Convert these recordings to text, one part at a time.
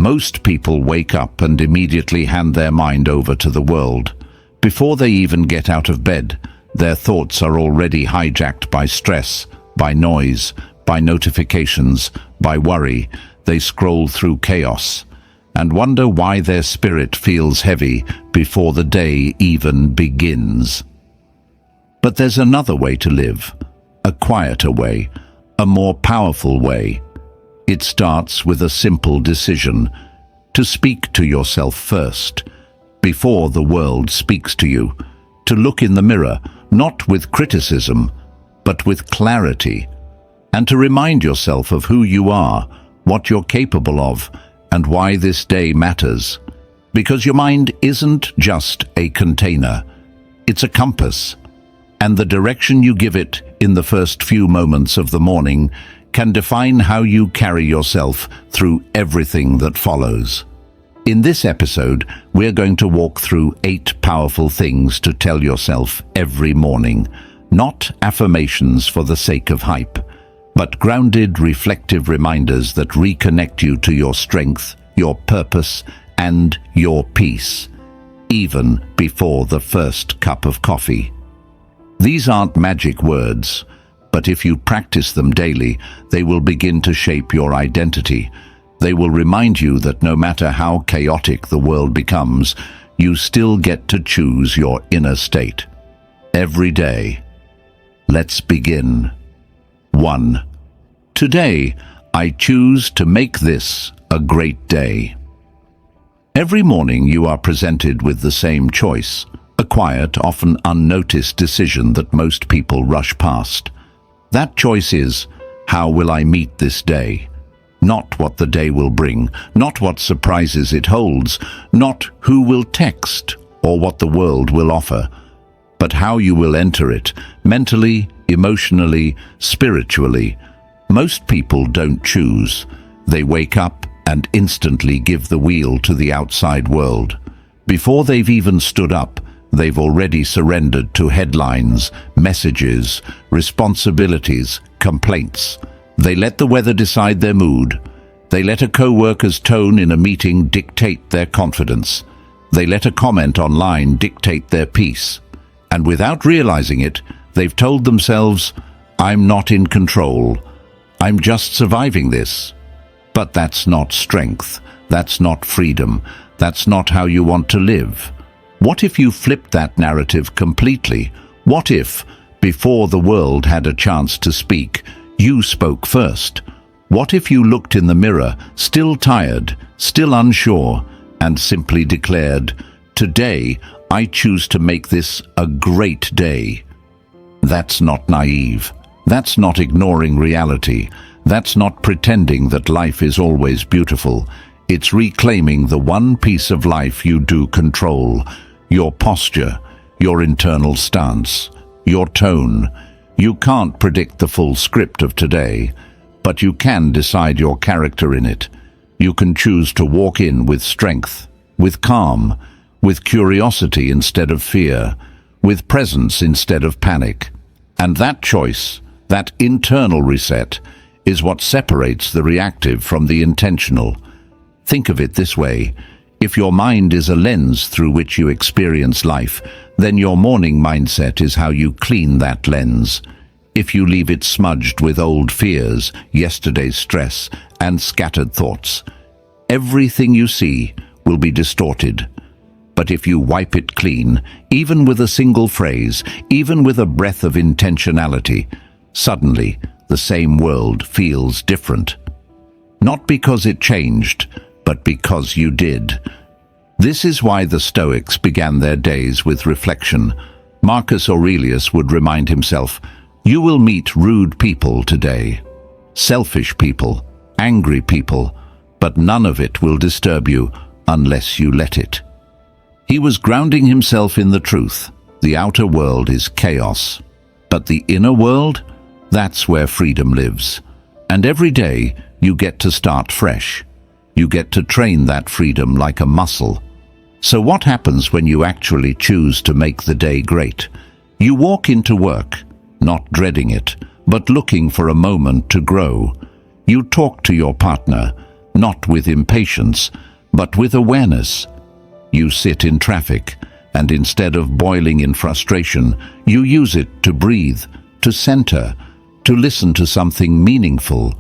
Most people wake up and immediately hand their mind over to the world. Before they even get out of bed, their thoughts are already hijacked by stress, by noise, by notifications, by worry. They scroll through chaos and wonder why their spirit feels heavy before the day even begins. But there's another way to live, a quieter way, a more powerful way. It starts with a simple decision to speak to yourself first, before the world speaks to you, to look in the mirror, not with criticism, but with clarity, and to remind yourself of who you are, what you're capable of, and why this day matters. Because your mind isn't just a container, it's a compass, and the direction you give it in the first few moments of the morning can define how you carry yourself through everything that follows. In this episode, we're going to walk through 8 powerful things to tell yourself every morning, not affirmations for the sake of hype, but grounded, reflective reminders that reconnect you to your strength, your purpose, and your peace, even before the first cup of coffee. These aren't magic words, but if you practice them daily, they will begin to shape your identity. They will remind you that no matter how chaotic the world becomes, you still get to choose your inner state. Every day. Let's begin. 1. Today, I choose to make this a great day. Every morning you are presented with the same choice, a quiet, often unnoticed decision that most people rush past. That choice is, how will I meet this day? Not what the day will bring, not what surprises it holds, not who will text or what the world will offer, but how you will enter it, mentally, emotionally, spiritually. Most people don't choose. They wake up and instantly give the wheel to the outside world. Before they've even stood up, they've already surrendered to headlines, messages, responsibilities, complaints. They let the weather decide their mood. They let a co-worker's tone in a meeting dictate their confidence. They let a comment online dictate their peace. And without realizing it, they've told themselves, I'm not in control. I'm just surviving this. But that's not strength. That's not freedom. That's not how you want to live. What if you flipped that narrative completely? What if, before the world had a chance to speak, you spoke first? What if you looked in the mirror, still tired, still unsure, and simply declared, today I choose to make this a great day? That's not naive. That's not ignoring reality. That's not pretending that life is always beautiful. It's reclaiming the one piece of life you do control: your posture, your internal stance, your tone. You can't predict the full script of today, but you can decide your character in it. You can choose to walk in with strength, with calm, with curiosity instead of fear, with presence instead of panic. And that choice, that internal reset, is what separates the reactive from the intentional. Think of it this way. If your mind is a lens through which you experience life, then your morning mindset is how you clean that lens. If you leave it smudged with old fears, yesterday's stress, and scattered thoughts, everything you see will be distorted. But if you wipe it clean, even with a single phrase, even with a breath of intentionality, suddenly the same world feels different. Not because it changed, but because you did. This is why the Stoics began their days with reflection. Marcus Aurelius would remind himself, you will meet rude people today, selfish people, angry people, but none of it will disturb you unless you let it. He was grounding himself in the truth. The outer world is chaos, but the inner world, that's where freedom lives. And every day you get to start fresh. You get to train that freedom like a muscle. So what happens when you actually choose to make the day great? You walk into work, not dreading it, but looking for a moment to grow. You talk to your partner, not with impatience, but with awareness. You sit in traffic, and instead of boiling in frustration, you use it to breathe, to center, to listen to something meaningful.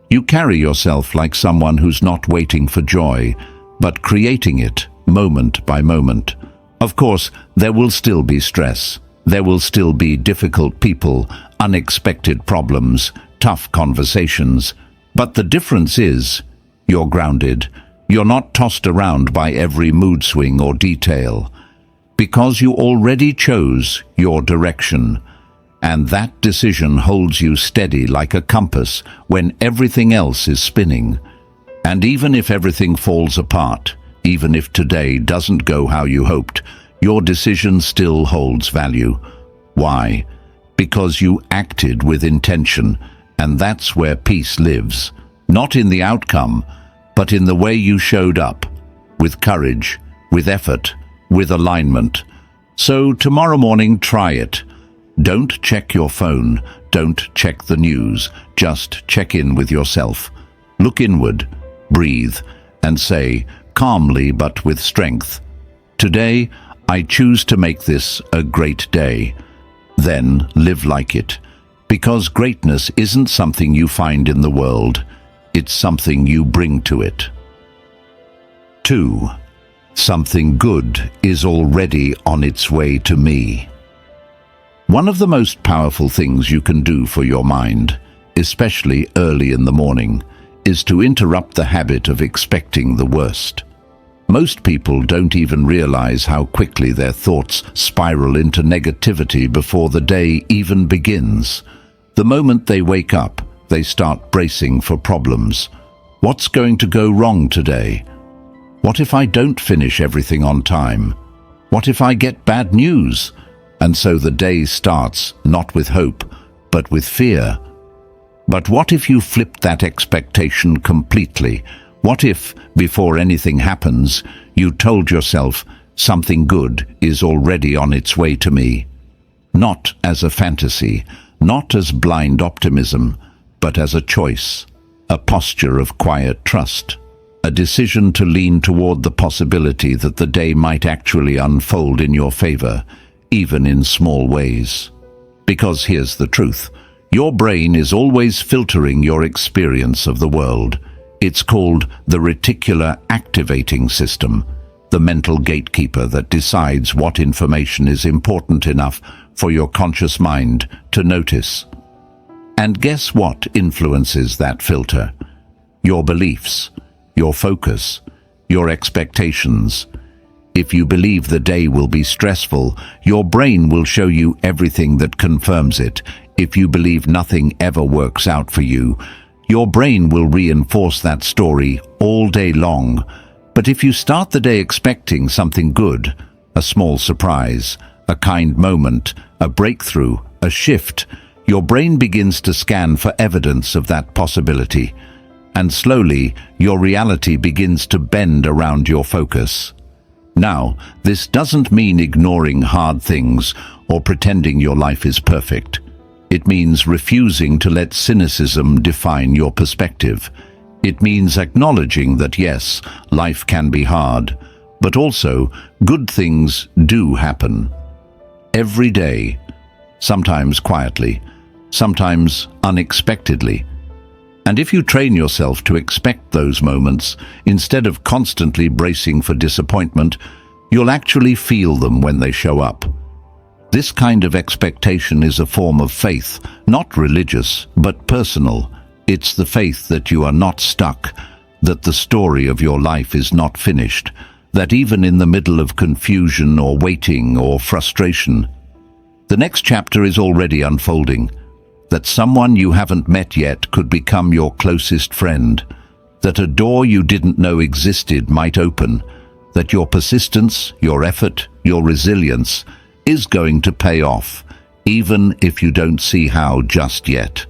You carry yourself like someone who's not waiting for joy, but creating it moment by moment. Of course, there will still be stress. There will still be difficult people, unexpected problems, tough conversations. But the difference is, you're grounded. You're not tossed around by every mood swing or detail, because you already chose your direction. And that decision holds you steady like a compass when everything else is spinning. And even if everything falls apart, even if today doesn't go how you hoped, your decision still holds value. Why? Because you acted with intention, and that's where peace lives. Not in the outcome, but in the way you showed up, with courage, with effort, with alignment. So tomorrow morning, try it. Don't check your phone, don't check the news, just check in with yourself. Look inward, breathe, and say, calmly but with strength, "Today, I choose to make this a great day." Then live like it, because greatness isn't something you find in the world, it's something you bring to it. 2. Something good is already on its way to me. One of the most powerful things you can do for your mind, especially early in the morning, is to interrupt the habit of expecting the worst. Most people don't even realize how quickly their thoughts spiral into negativity before the day even begins. The moment they wake up, they start bracing for problems. What's going to go wrong today? What if I don't finish everything on time? What if I get bad news? And so the day starts not with hope, but with fear. But what if you flipped that expectation completely? What if, before anything happens, you told yourself, something good is already on its way to me? Not as a fantasy, not as blind optimism, but as a choice, a posture of quiet trust, a decision to lean toward the possibility that the day might actually unfold in your favor, even in small ways. Because here's the truth, your brain is always filtering your experience of the world. It's called the reticular activating system, the mental gatekeeper that decides what information is important enough for your conscious mind to notice. And guess what influences that filter? Your beliefs, your focus, your expectations. If you believe the day will be stressful, your brain will show you everything that confirms it. If you believe nothing ever works out for you, your brain will reinforce that story all day long. But if you start the day expecting something good, a small surprise, a kind moment, a breakthrough, a shift, your brain begins to scan for evidence of that possibility. And slowly, your reality begins to bend around your focus. Now, this doesn't mean ignoring hard things or pretending your life is perfect. It means refusing to let cynicism define your perspective. It means acknowledging that yes, life can be hard, but also good things do happen. Every day, sometimes quietly, sometimes unexpectedly. And if you train yourself to expect those moments, instead of constantly bracing for disappointment, you'll actually feel them when they show up. This kind of expectation is a form of faith, not religious, but personal. It's the faith that you are not stuck, that the story of your life is not finished, that even in the middle of confusion or waiting or frustration, the next chapter is already unfolding, that someone you haven't met yet could become your closest friend, that a door you didn't know existed might open, that your persistence, your effort, your resilience is going to pay off, even if you don't see how just yet.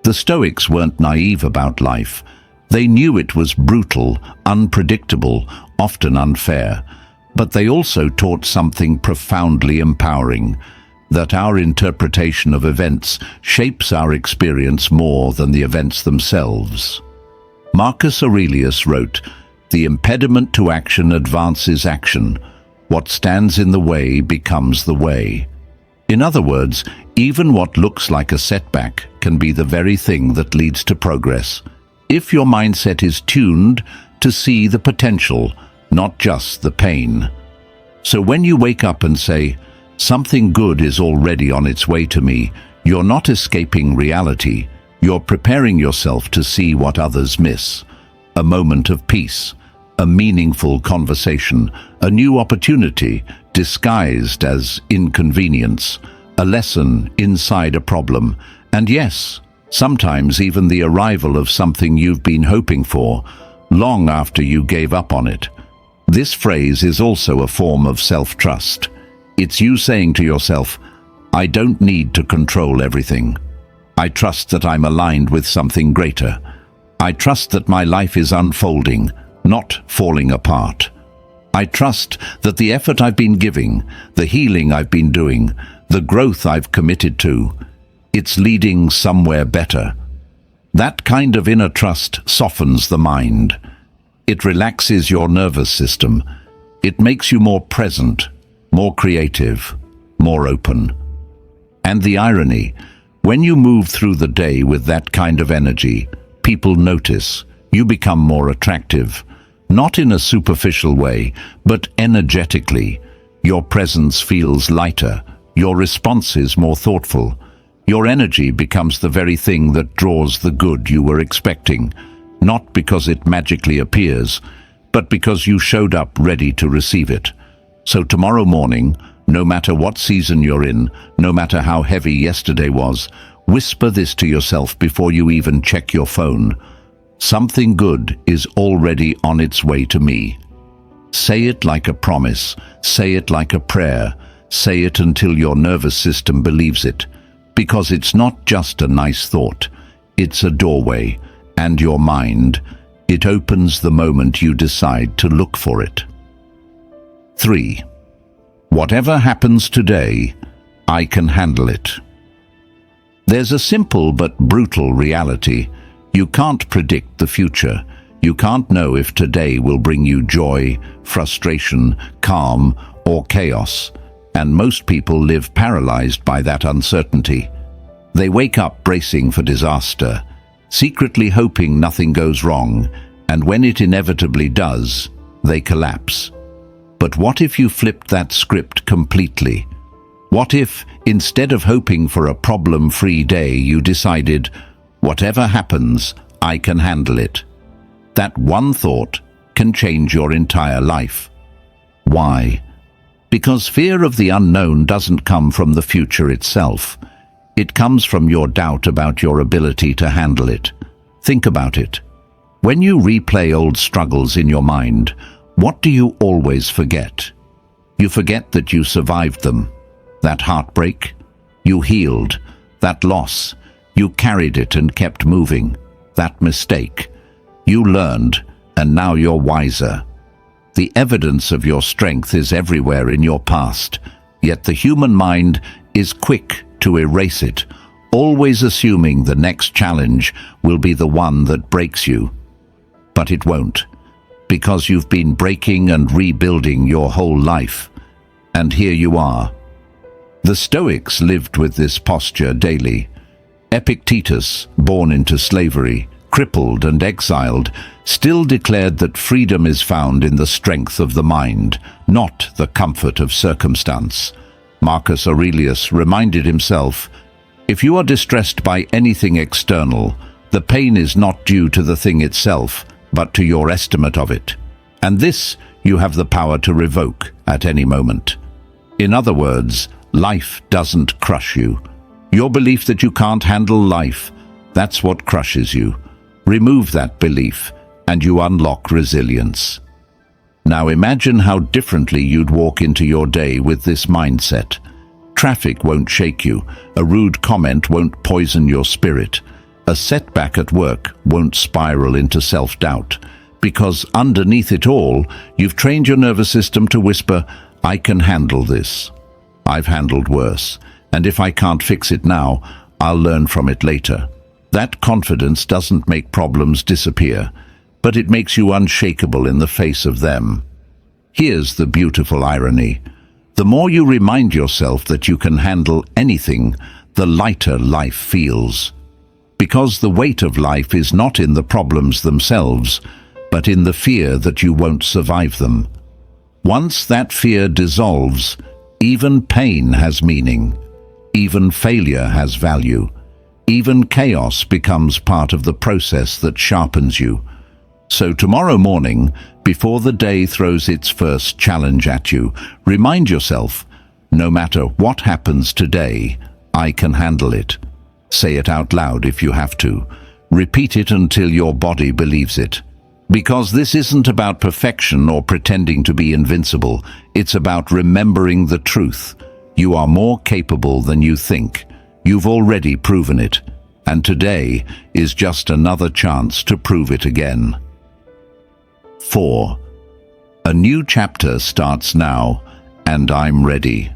The Stoics weren't naive about life. They knew it was brutal, unpredictable, often unfair, but they also taught something profoundly empowering, that our interpretation of events shapes our experience more than the events themselves. Marcus Aurelius wrote, "The impediment to action advances action. What stands in the way becomes the way." In other words, even what looks like a setback can be the very thing that leads to progress, if your mindset is tuned to see the potential, not just the pain. So when you wake up and say, "Something good is already on its way to me," you're not escaping reality, you're preparing yourself to see what others miss. A moment of peace, a meaningful conversation, a new opportunity disguised as inconvenience, a lesson inside a problem, and yes, sometimes even the arrival of something you've been hoping for, long after you gave up on it. This phrase is also a form of self-trust. It's you saying to yourself, "I don't need to control everything. I trust that I'm aligned with something greater. I trust that my life is unfolding, not falling apart. I trust that the effort I've been giving, the healing I've been doing, the growth I've committed to, it's leading somewhere better." That kind of inner trust softens the mind. It relaxes your nervous system. It makes you more present, more creative, more open. And the irony, when you move through the day with that kind of energy, people notice. You become more attractive, not in a superficial way, but energetically. Your presence feels lighter. Your response is more thoughtful. Your energy becomes the very thing that draws the good you were expecting, not because it magically appears, but because you showed up ready to receive it. So tomorrow morning, no matter what season you're in, no matter how heavy yesterday was, whisper this to yourself before you even check your phone. "Something good is already on its way to me." Say it like a promise. Say it like a prayer. Say it until your nervous system believes it. Because it's not just a nice thought. It's a doorway. And your mind, it opens the moment you decide to look for it. 3. Whatever happens today, I can handle it. There's a simple but brutal reality. You can't predict the future. You can't know if today will bring you joy, frustration, calm, or chaos. And most people live paralyzed by that uncertainty. They wake up bracing for disaster, secretly hoping nothing goes wrong, and when it inevitably does, they collapse. But what if you flipped that script completely? What if, instead of hoping for a problem-free day, you decided, "Whatever happens, I can handle it"? That one thought can change your entire life. Why? Because fear of the unknown doesn't come from the future itself. It comes from your doubt about your ability to handle it. Think about it. When you replay old struggles in your mind, what do you always forget? You forget that you survived them. That heartbreak, you healed. That loss, you carried it and kept moving. That mistake, you learned, and now you're wiser. The evidence of your strength is everywhere in your past, yet the human mind is quick to erase it, always assuming the next challenge will be the one that breaks you. But it won't, because you've been breaking and rebuilding your whole life. And here you are. The Stoics lived with this posture daily. Epictetus, born into slavery, crippled and exiled, still declared that freedom is found in the strength of the mind, not the comfort of circumstance. Marcus Aurelius reminded himself, "If you are distressed by anything external, the pain is not due to the thing itself, but to your estimate of it. And this you have the power to revoke at any moment." In other words, life doesn't crush you. Your belief that you can't handle life, that's what crushes you. Remove that belief, and you unlock resilience. Now imagine how differently you'd walk into your day with this mindset. Traffic won't shake you. A rude comment won't poison your spirit. A setback at work won't spiral into self-doubt. Because underneath it all, you've trained your nervous system to whisper, "I can handle this. I've handled worse. And if I can't fix it now, I'll learn from it later." That confidence doesn't make problems disappear, but it makes you unshakable in the face of them. Here's the beautiful irony. The more you remind yourself that you can handle anything, the lighter life feels. Because the weight of life is not in the problems themselves, but in the fear that you won't survive them. Once that fear dissolves, even pain has meaning. Even failure has value. Even chaos becomes part of the process that sharpens you. So tomorrow morning, before the day throws its first challenge at you, remind yourself, no matter what happens today, I can handle it. Say it out loud if you have to. Repeat it until your body believes it. Because this isn't about perfection or pretending to be invincible. It's about remembering the truth. You are more capable than you think. You've already proven it. And today is just another chance to prove it again. 4. A new chapter starts now, and I'm ready.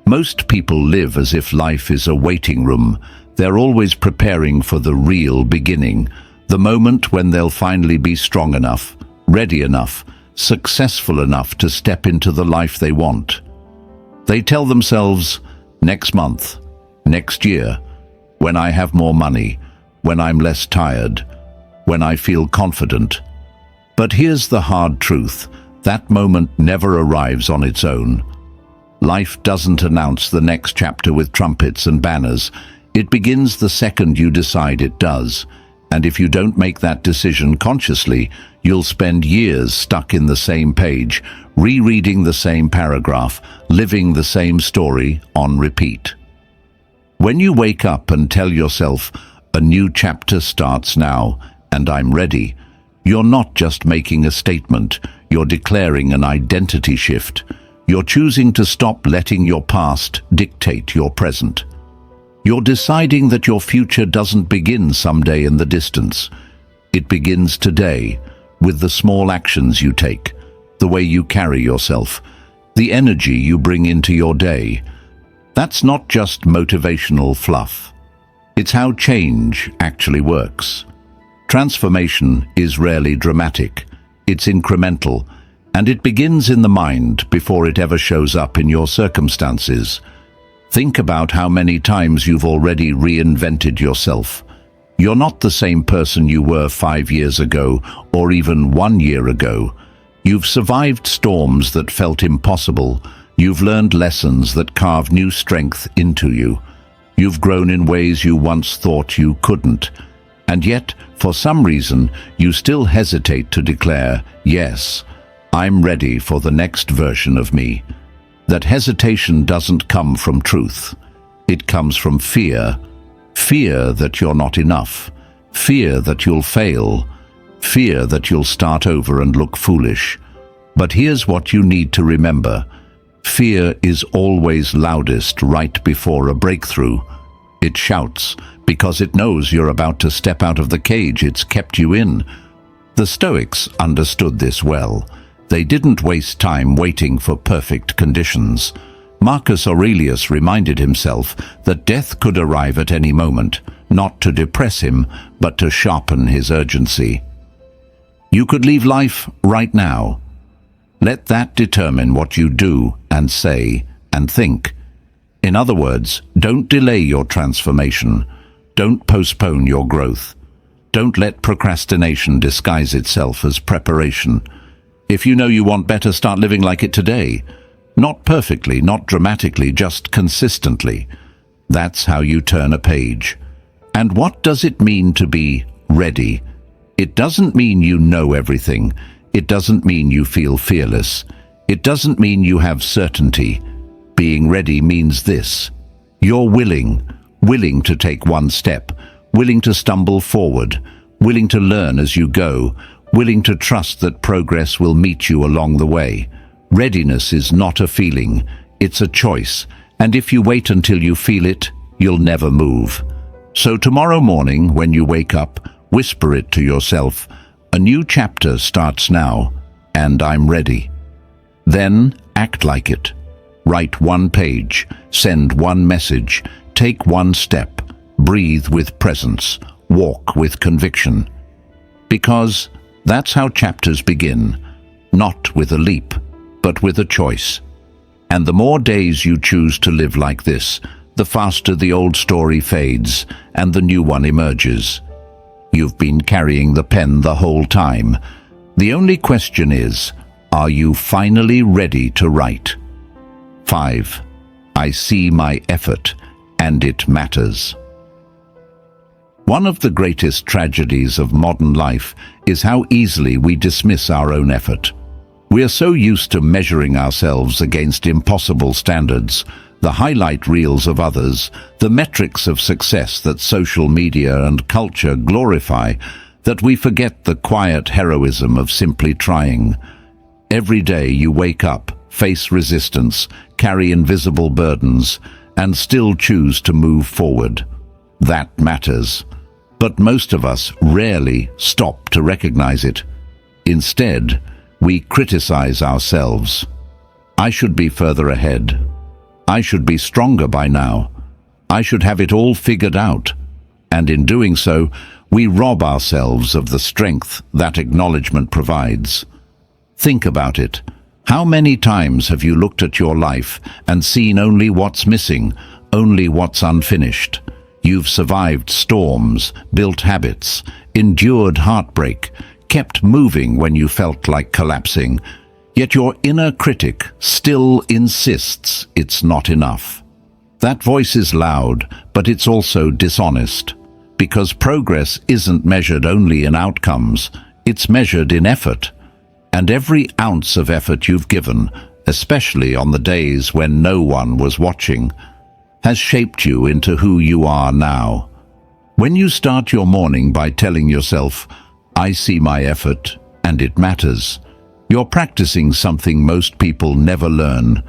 Most people live as if life is a waiting room. They're always preparing for the real beginning, the moment when they'll finally be strong enough, ready enough, successful enough to step into the life they want. They tell themselves, next month, next year, when I have more money, when I'm less tired, when I feel confident. But here's the hard truth, that moment never arrives on its own. Life doesn't announce the next chapter with trumpets and banners. It begins the second you decide it does. And if you don't make that decision consciously, you'll spend years stuck in the same page, rereading the same paragraph, living the same story on repeat. When you wake up and tell yourself, a new chapter starts now, and I'm ready, you're not just making a statement, you're declaring an identity shift. You're choosing to stop letting your past dictate your present. You're deciding that your future doesn't begin someday in the distance. It begins today, with the small actions you take, the way you carry yourself, the energy you bring into your day. That's not just motivational fluff. It's how change actually works. Transformation is rarely dramatic. It's incremental, and it begins in the mind before it ever shows up in your circumstances. Think about how many times you've already reinvented yourself. You're not the same person you were 5 years ago or even 1 year ago. You've survived storms that felt impossible. You've learned lessons that carve new strength into you. You've grown in ways you once thought you couldn't. And yet, for some reason, you still hesitate to declare, yes, I'm ready for the next version of me. That hesitation doesn't come from truth. It comes from fear. Fear that you're not enough. Fear that you'll fail. Fear that you'll start over and look foolish. But here's what you need to remember. Fear is always loudest right before a breakthrough. It shouts because it knows you're about to step out of the cage it's kept you in. The Stoics understood this well. They didn't waste time waiting for perfect conditions. Marcus Aurelius reminded himself that death could arrive at any moment, not to depress him, but to sharpen his urgency. You could leave life right now. Let that determine what you do and say and think. In other words, don't delay your transformation. Don't postpone your growth. Don't let procrastination disguise itself as preparation. If you know you want better, start living like it today. Not perfectly, not dramatically, just consistently. That's how you turn a page. And what does it mean to be ready? It doesn't mean you know everything. It doesn't mean you feel fearless. It doesn't mean you have certainty. Being ready means this. You're willing to take one step, willing to stumble forward, willing to learn as you go, willing to trust that progress will meet you along the way. Readiness is not a feeling, it's a choice, and if you wait until you feel it, you'll never move. So tomorrow morning, when you wake up, whisper it to yourself, a new chapter starts now, and I'm ready. Then act like it. Write one page, send one message, take one step, breathe with presence. walk with conviction. Because that's how chapters begin, not with a leap, but with a choice. And the more days you choose to live like this, the faster the old story fades and the new one emerges. You've been carrying the pen the whole time. The only question is, are you finally ready to write? 5. I see my effort, and it matters. One of the greatest tragedies of modern life is how easily we dismiss our own effort. We are so used to measuring ourselves against impossible standards, the highlight reels of others, the metrics of success that social media and culture glorify, that we forget the quiet heroism of simply trying. Every day you wake up, face resistance, carry invisible burdens, and still choose to move forward. That matters. But most of us rarely stop to recognize it. Instead, we criticize ourselves. I should be further ahead. I should be stronger by now. I should have it all figured out. And in doing so, we rob ourselves of the strength that acknowledgement provides. Think about it. How many times have you looked at your life and seen only what's missing, only what's unfinished? You've survived storms, built habits, endured heartbreak, kept moving when you felt like collapsing, yet your inner critic still insists it's not enough. That voice is loud, but it's also dishonest, because progress isn't measured only in outcomes, it's measured in effort. And every ounce of effort you've given, especially on the days when no one was watching, has shaped you into who you are now. When you start your morning by telling yourself, I see my effort, and it matters, you're practicing something most people never learn: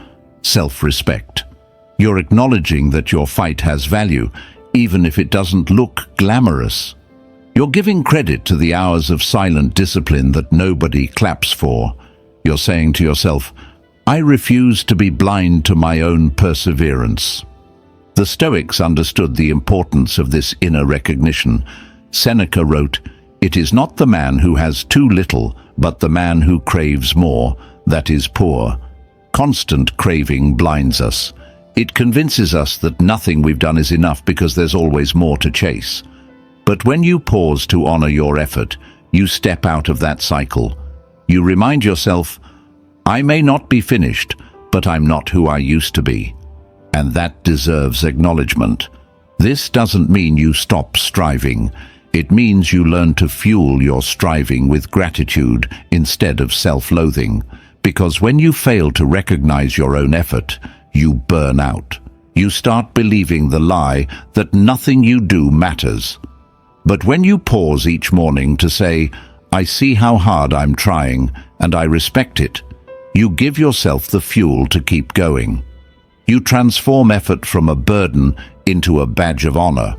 self-respect. You're acknowledging that your fight has value, even if it doesn't look glamorous. You're giving credit to the hours of silent discipline that nobody claps for. You're saying to yourself, I refuse to be blind to my own perseverance. The Stoics understood the importance of this inner recognition. Seneca wrote, "It is not the man who has too little, but the man who craves more, that is poor." Constant craving blinds us. It convinces us that nothing we've done is enough because there's always more to chase. But when you pause to honor your effort, you step out of that cycle. You remind yourself, I may not be finished, but I'm not who I used to be. And that deserves acknowledgement. This doesn't mean you stop striving. It means you learn to fuel your striving with gratitude instead of self-loathing. Because when you fail to recognize your own effort, you burn out. You start believing the lie that nothing you do matters. But when you pause each morning to say, I see how hard I'm trying, and I respect it, you give yourself the fuel to keep going. You transform effort from a burden into a badge of honor.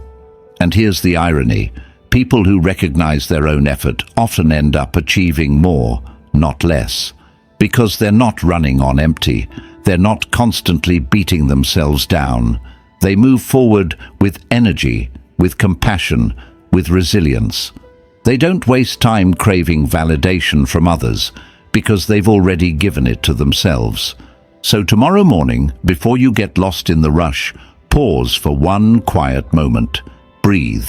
And here's the irony. People who recognize their own effort often end up achieving more, not less. Because they're not running on empty. They're not constantly beating themselves down. They move forward with energy, with compassion, with resilience. They don't waste time craving validation from others because they've already given it to themselves. So tomorrow morning, before you get lost in the rush, pause for one quiet moment. Breathe.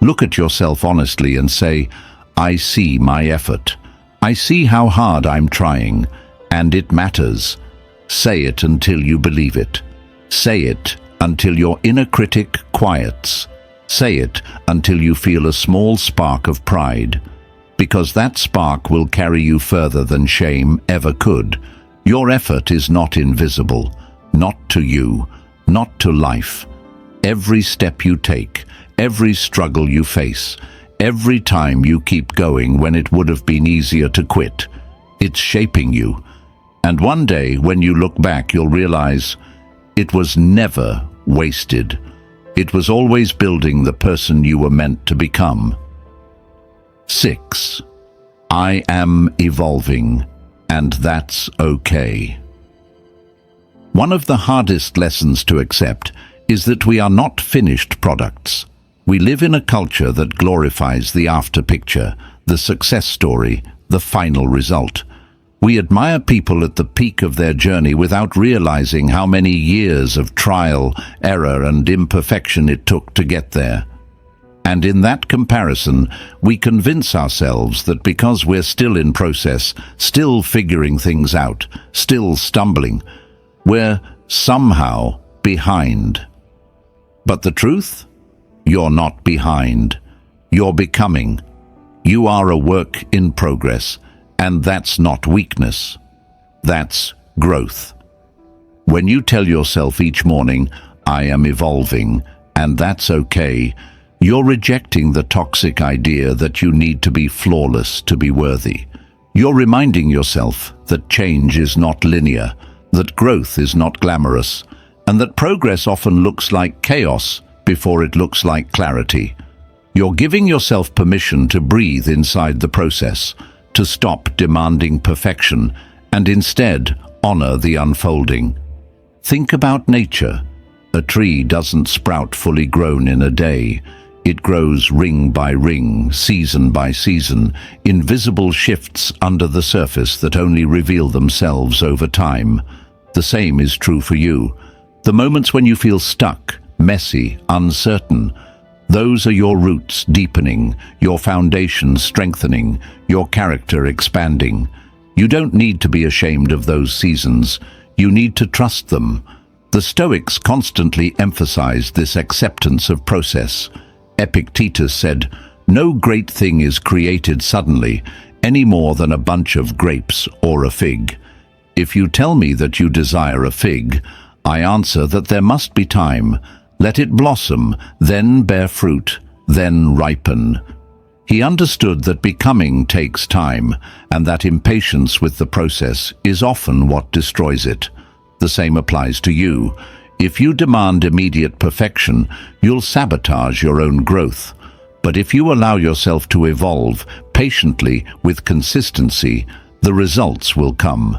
Look at yourself honestly and say, I see my effort. I see how hard I'm trying, and it matters. Say it until you believe it. Say it until your inner critic quiets. Say it until you feel a small spark of pride. Because that spark will carry you further than shame ever could. Your effort is not invisible, not to you, not to life. Every step you take, every struggle you face, every time you keep going when it would have been easier to quit, it's shaping you. And one day, when you look back, you'll realize it was never wasted. It was always building the person you were meant to become. 6. I am evolving, and that's okay. One of the hardest lessons to accept is that we are not finished products. We live in a culture that glorifies the after picture, the success story, the final result. We admire people at the peak of their journey without realizing how many years of trial, error, and imperfection it took to get there. And in that comparison, we convince ourselves that because we're still in process, still figuring things out, still stumbling, we're somehow behind. But the truth? You're not behind. You're becoming. You are a work in progress, and that's not weakness. That's growth. When you tell yourself each morning, I am evolving, and that's okay, you're rejecting the toxic idea that you need to be flawless to be worthy. You're reminding yourself that change is not linear, that growth is not glamorous, and that progress often looks like chaos before it looks like clarity. You're giving yourself permission to breathe inside the process, to stop demanding perfection, and instead honor the unfolding. Think about nature. A tree doesn't sprout fully grown in a day. It grows ring by ring, season by season, invisible shifts under the surface that only reveal themselves over time. The same is true for you. The moments when you feel stuck, messy, uncertain, those are your roots deepening, your foundation strengthening, your character expanding. You don't need to be ashamed of those seasons. You need to trust them. The Stoics constantly emphasized this acceptance of process. Epictetus said, "No great thing is created suddenly, any more than a bunch of grapes or a fig. If you tell me that you desire a fig, I answer that there must be time. Let it blossom, then bear fruit, then ripen." He understood that becoming takes time, and that impatience with the process is often what destroys it. The same applies to you. If you demand immediate perfection, you'll sabotage your own growth. But if you allow yourself to evolve patiently with consistency, the results will come.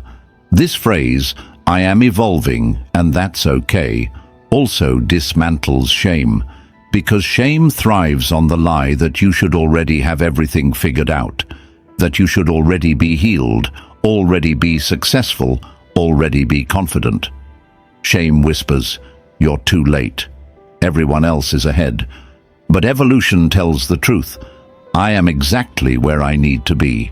This phrase, "I am evolving, and that's okay," also dismantles shame, because shame thrives on the lie that you should already have everything figured out, that you should already be healed, already be successful, already be confident. Shame whispers, "You're too late. Everyone else is ahead." But evolution tells the truth. I am exactly where I need to be.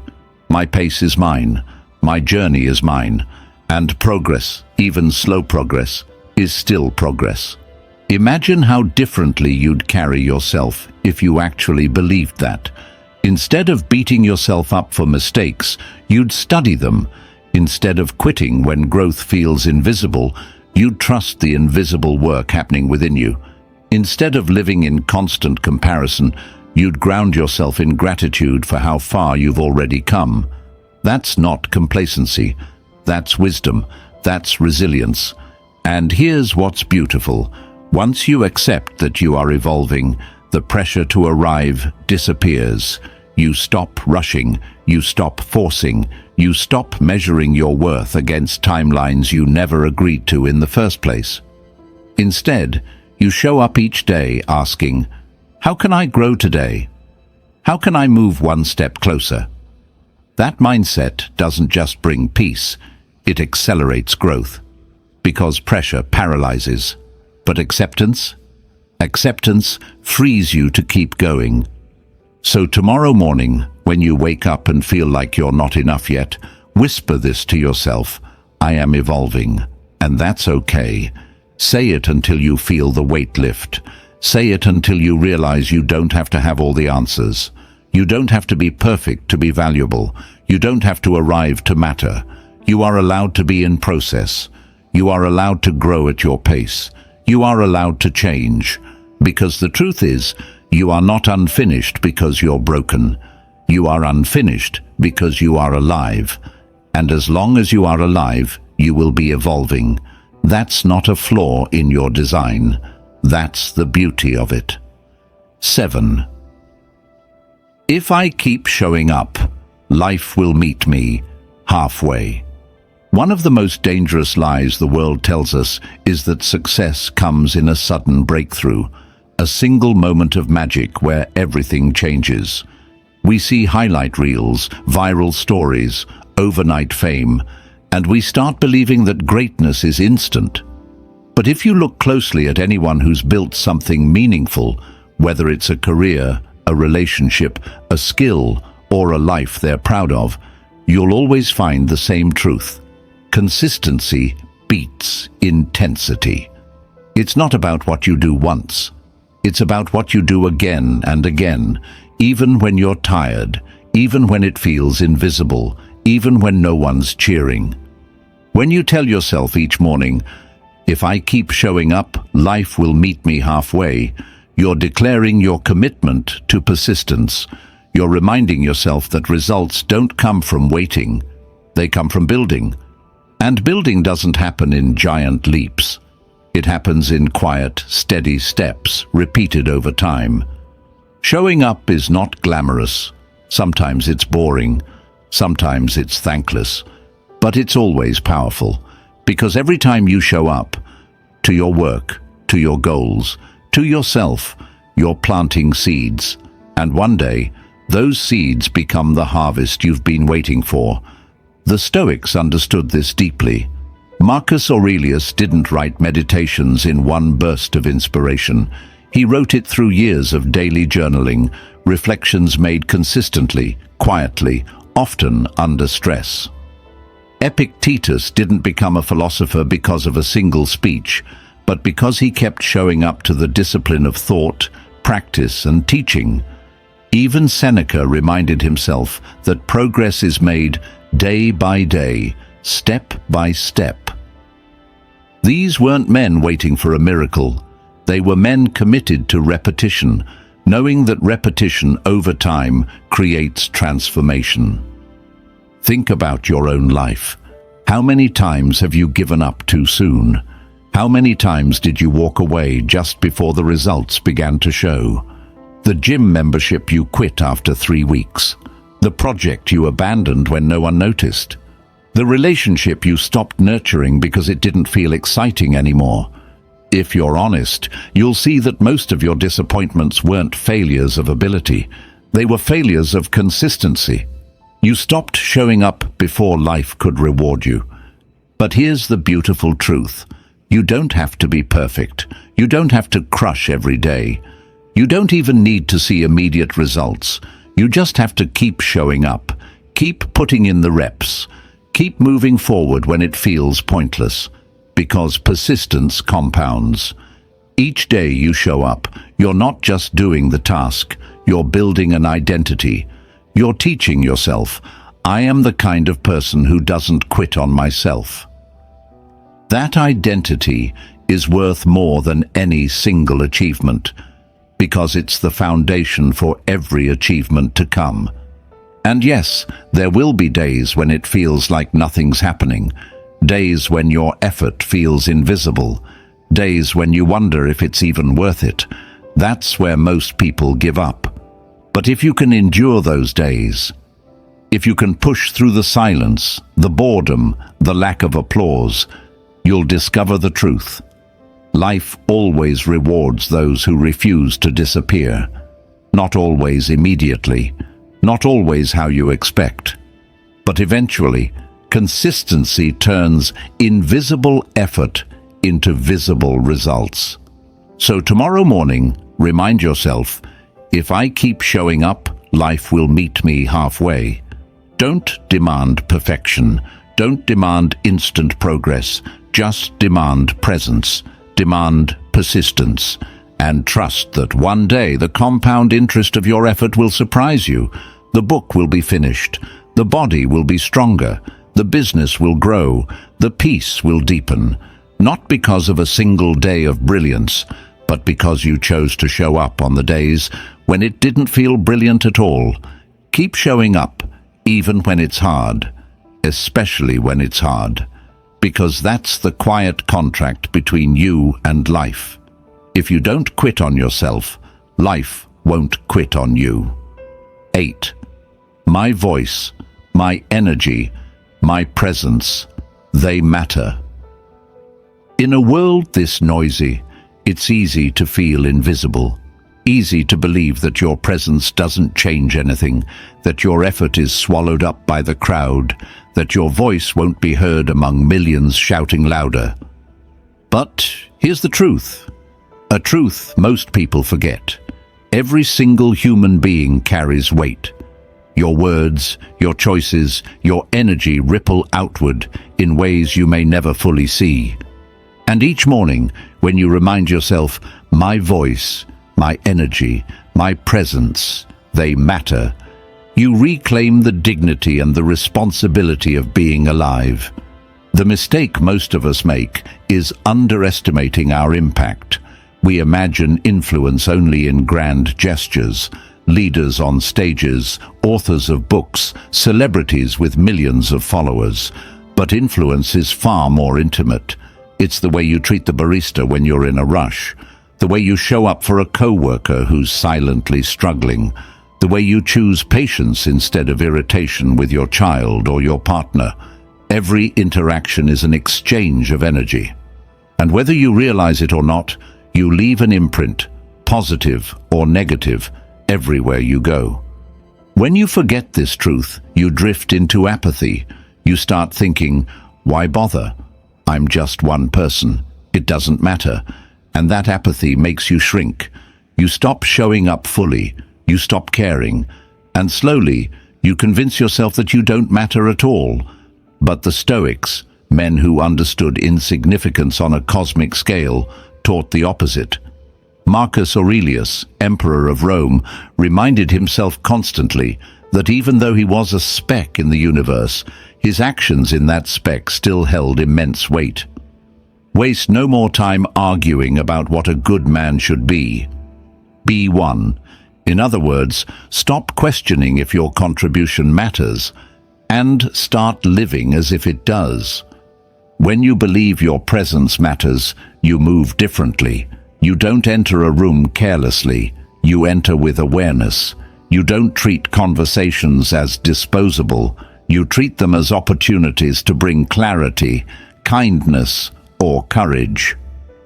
My pace is mine. My journey is mine. And progress, even slow progress, is still progress. Imagine how differently you'd carry yourself if you actually believed that. Instead of beating yourself up for mistakes, you'd study them. Instead of quitting when growth feels invisible, you'd trust the invisible work happening within you. Instead of living in constant comparison, you'd ground yourself in gratitude for how far you've already come. That's not complacency. That's wisdom. That's resilience. And here's what's beautiful. Once you accept that you are evolving, the pressure to arrive disappears. You stop rushing. You stop forcing. You stop measuring your worth against timelines you never agreed to in the first place. Instead, you show up each day asking, "How can I grow today? How can I move one step closer?" That mindset doesn't just bring peace, it accelerates growth. Because pressure paralyzes. But acceptance? Acceptance frees you to keep going. So tomorrow morning, when you wake up and feel like you're not enough yet, whisper this to yourself, "I am evolving, and that's okay." Say it until you feel the weight lift. Say it until you realize you don't have to have all the answers. You don't have to be perfect to be valuable. You don't have to arrive to matter. You are allowed to be in process. You are allowed to grow at your pace. You are allowed to change. Because the truth is, you are not unfinished because you're broken. You are unfinished because you are alive. And as long as you are alive, you will be evolving. That's not a flaw in your design. That's the beauty of it. 7. If I keep showing up, life will meet me halfway. One of the most dangerous lies the world tells us is that success comes in a sudden breakthrough. a single moment of magic where everything changes. We see highlight reels, viral stories, overnight fame, and we start believing that greatness is instant. But if you look closely at anyone who's built something meaningful, whether it's a career, a relationship, a skill, or a life they're proud of, you'll always find the same truth. Consistency beats intensity. It's not about what you do once. It's about what you do again and again, even when you're tired, even when it feels invisible, even when no one's cheering. When you tell yourself each morning, "If I keep showing up, life will meet me halfway," you're declaring your commitment to persistence. You're reminding yourself that results don't come from waiting, they come from building. And building doesn't happen in giant leaps. It happens in quiet, steady steps, repeated over time. Showing up is not glamorous. Sometimes it's boring. Sometimes it's thankless. But it's always powerful. Because every time you show up, to your work, to your goals, to yourself, you're planting seeds. And one day, those seeds become the harvest you've been waiting for. The Stoics understood this deeply. Marcus Aurelius didn't write meditations in one burst of inspiration. He wrote it through years of daily journaling, reflections made consistently, quietly, often under stress. Epictetus didn't become a philosopher because of a single speech, but because he kept showing up to the discipline of thought, practice, and teaching. Even Seneca reminded himself that progress is made day by day, step by step. These weren't men waiting for a miracle. They were men committed to repetition, knowing that repetition over time creates transformation. Think about your own life. How many times have you given up too soon? How many times did you walk away just before the results began to show? The gym membership you quit after 3 weeks. The project you abandoned when no one noticed. The relationship you stopped nurturing because it didn't feel exciting anymore. If you're honest, you'll see that most of your disappointments weren't failures of ability. They were failures of consistency. You stopped showing up before life could reward you. But here's the beautiful truth. You don't have to be perfect. You don't have to crush every day. You don't even need to see immediate results. You just have to keep showing up. Keep putting in the reps. Keep moving forward when it feels pointless. Because persistence compounds. Each day you show up, you're not just doing the task, you're building an identity. You're teaching yourself, I am the kind of person who doesn't quit on myself. That identity is worth more than any single achievement, because it's the foundation for every achievement to come. And yes, there will be days when it feels like nothing's happening, days when your effort feels invisible, days when you wonder if it's even worth it. That's where most people give up. But if you can endure those days, if you can push through the silence, the boredom, the lack of applause, you'll discover the truth. Life always rewards those who refuse to disappear. Not always immediately, not always how you expect. But eventually, consistency turns invisible effort into visible results. So tomorrow morning, remind yourself, if I keep showing up, life will meet me halfway. Don't demand perfection. Don't demand instant progress. Just demand presence. Demand persistence. And trust that one day the compound interest of your effort will surprise you. The book will be finished. The body will be stronger. The business will grow. The peace will deepen. Not because of a single day of brilliance, but because you chose to show up on the days when it didn't feel brilliant at all. Keep showing up, even when it's hard, especially when it's hard, because that's the quiet contract between you and life. If you don't quit on yourself, life won't quit on you. 8. My voice, my energy, my presence, they matter. In a world this noisy, It's easy to feel invisible. Easy to believe that your presence doesn't change anything, that your effort is swallowed up by the crowd, that your voice won't be heard among millions shouting louder. But here's the truth. A truth most people forget. Every single human being carries weight. Your words, your choices, your energy ripple outward in ways you may never fully see. And each morning, when you remind yourself, my voice, my energy, my presence, they matter, you reclaim the dignity and the responsibility of being alive. The mistake most of us make is underestimating our impact. We imagine influence only in grand gestures, leaders on stages, authors of books, celebrities with millions of followers. But influence is far more intimate. It's the way you treat the barista when you're in a rush, the way you show up for a coworker who's silently struggling, the way you choose patience instead of irritation with your child or your partner. Every interaction is an exchange of energy. And whether you realize it or not, you leave an imprint, positive or negative, everywhere you go. When you forget this truth, you drift into apathy. You start thinking, why bother? I'm just one person. It doesn't matter. And that apathy makes you shrink. You stop showing up fully. You stop caring. And slowly, you convince yourself that you don't matter at all. But the Stoics, men who understood insignificance on a cosmic scale, taught the opposite. Marcus Aurelius, Emperor of Rome, reminded himself constantly that even though he was a speck in the universe, his actions in that speck still held immense weight. Waste no more time arguing about what a good man should be. Be one. In other words, stop questioning if your contribution matters, and start living as if it does. When you believe your presence matters, you move differently. You don't enter a room carelessly. You enter with awareness. You don't treat conversations as disposable. You treat them as opportunities to bring clarity, kindness, or courage.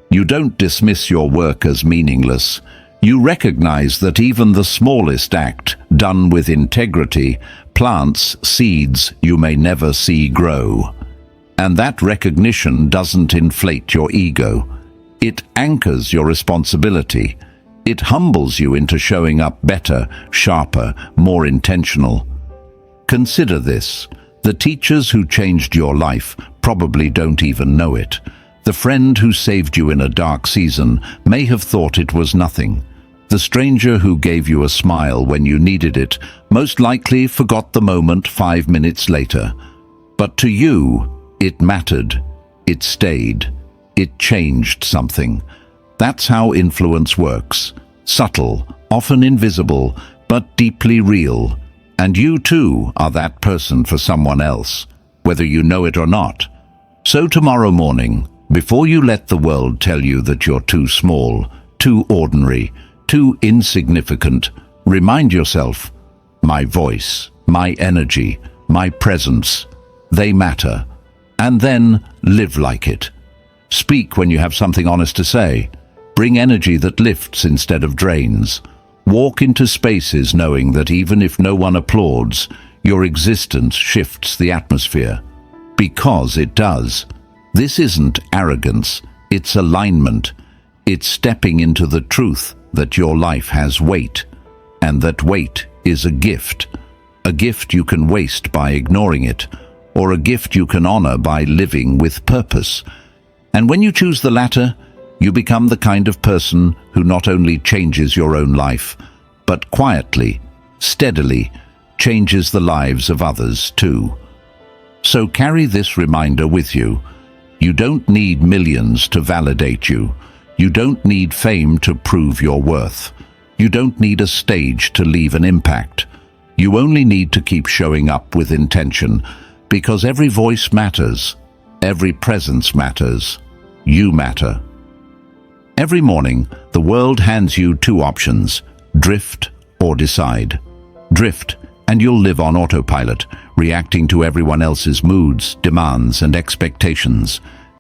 You don't dismiss your work as meaningless. You recognize that even the smallest act, done with integrity, plants seeds you may never see grow. And that recognition doesn't inflate your ego. It anchors your responsibility. It humbles you into showing up better, sharper, more intentional. Consider this. The teachers who changed your life probably don't even know it. The friend who saved you in a dark season may have thought it was nothing. The stranger who gave you a smile when you needed it most likely forgot the moment 5 minutes later. But to you, it mattered. It stayed. It changed something. That's how influence works. Subtle, often invisible, but deeply real. And you too are that person for someone else, whether you know it or not. So tomorrow morning, before you let the world tell you that you're too small, too ordinary, too insignificant, remind yourself, my voice, my energy, my presence, they matter. And then live like it. Speak when you have something honest to say. Bring energy that lifts instead of drains. Walk into spaces knowing that even if no one applauds, your existence shifts the atmosphere. Because it does. This isn't arrogance, it's alignment. It's stepping into the truth that your life has weight, and that weight is a gift you can waste by ignoring it, or a gift you can honor by living with purpose. And when you choose the latter, you become the kind of person who not only changes your own life, but quietly, steadily, changes the lives of others too. So carry this reminder with you. You don't need millions to validate you. You don't need fame to prove your worth. You don't need a stage to leave an impact. You only need to keep showing up with intention, because every voice matters. Every presence matters. You matter. Every morning, the world hands you two options: drift or decide. Drift, and you'll live on autopilot, reacting to everyone else's moods, demands, and expectations.